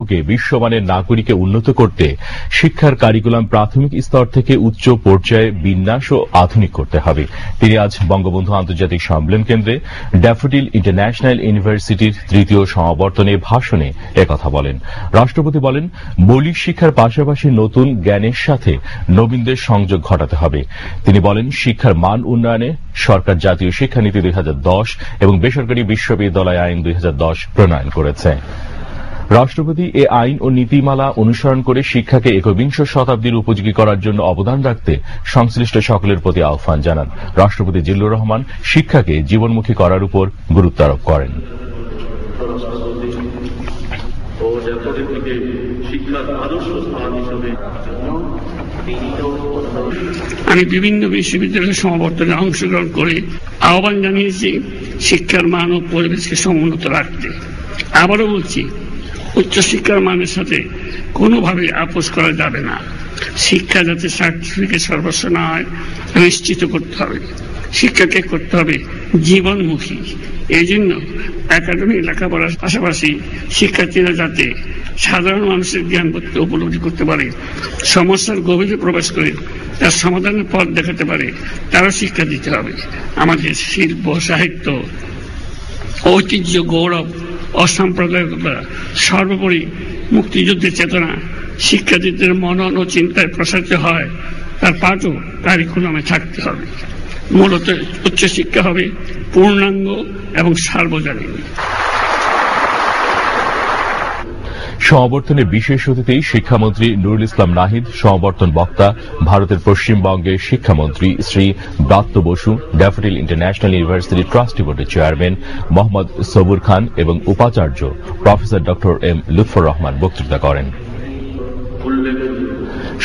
বিশ্বমানের নাগরিকে উন্নত করতে শিক্ষার কারিকুলাম প্রাথমিক স্তর থেকে উচ্চ পর্যায়ে বিন্যাস ও আধুনিক করতে হবে। তিনি আজ বঙ্গবন্ধু আন্তর্জাতিক সম্মেলন কেন্দ্রে ড্যাফোডিল ইন্টারন্যাশনাল ইউনিভার্সিটির তৃতীয় সমাবর্তনে ভাষণে একথা বলেন। রাষ্ট্রপতি বলেন, মৌলিক শিক্ষার পাশাপাশি নতুন জ্ঞানের সাথে নবীনদের সংযোগ ঘটাতে হবে। তিনি বলেন, শিক্ষার মান উন্নয়নে সরকার জাতীয় শিক্ষানীতি 2010 এবং বেসরকারি বিশ্ববিদ্যালয় আইন 2010 প্রণয়ন করেছে। রাষ্ট্রপতি এ আইন ও নীতিমালা অনুসরণ করে শিক্ষাকে একবিংশ শতাব্দীর উপযোগী করার জন্য অবদান রাখতে সংশ্লিষ্ট সকলের প্রতি আহ্বান জানান। রাষ্ট্রপতি জিল্লুর রহমান শিক্ষাকে জীবনমুখী করার উপর গুরুত্ব আরোপ করেন। আমি বিভিন্ন বিশ্ববিদ্যালয়ের সমাবর্তনে অংশগ্রহণ করে আহ্বান জানিয়েছি শিক্ষার মান ও পরিবেশকে সমুন্নত রাখতে। আবারও বলছি, উচ্চশিক্ষার মানের সাথে কোনোভাবে আপোষ করা যাবে না। শিক্ষা যাতে সার্টিফিকেট সর্বস্ব না হয় নিশ্চিত করতে হবে। শিক্ষাকে করতে হবে জীবনমুখী। এই জন্য একাডেমিক লেখাপড়ার পাশাপাশি শিক্ষার্থীরা যাতে সাধারণ মানুষের জ্ঞান উপলব্ধি করতে পারে, সমস্যার গভীরে প্রবেশ করে তার সমাধানের পথ দেখাতে পারে, তারও শিক্ষা দিতে হবে। আমাদের শিল্প, সাহিত্য, ঐতিহ্য, গৌরব, অসাম্প্রদায়িকতা, সর্বোপরি মুক্তিযুদ্ধের চেতনা শিক্ষার্থীদের মনন ও চিন্তায় প্রসারিত হয়, তার পাঠও কারিকুলামে থাকতে হবে। মূলত উচ্চশিক্ষা হবে পূর্ণাঙ্গ এবং সার্বজনীন। সমাবর্তনে বিশেষ অতিথি শিক্ষামন্ত্রী নুরুল ইসলাম নাহিদ, সমাবর্তন বক্তা ভারতের পশ্চিমবঙ্গের শিক্ষামন্ত্রী Shri Bratya Basu, Daffodil International University trustee বোর্ডের চেয়ারম্যান মোহাম্মদ সবুর খান এবং উপাচার্য professor doctor M Lutfur Rahman বক্তৃতা করেন।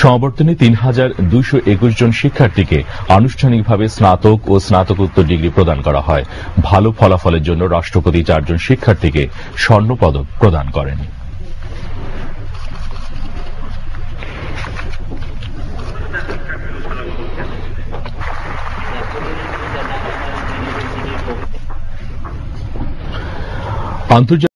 সমাবর্তনে ৩,২২১ জন শিক্ষার্থীকে আনুষ্ঠানিকভাবে স্নাতক ও স্নাতকোত্তর ডিগ্রি প্রদান করা হয়। ভালো ফলাফলের জন্য রাষ্ট্রপতি 4 জন শিক্ষার্থীকে স্বর্ণপদক প্রদান করেন। আন্তর্জাতিক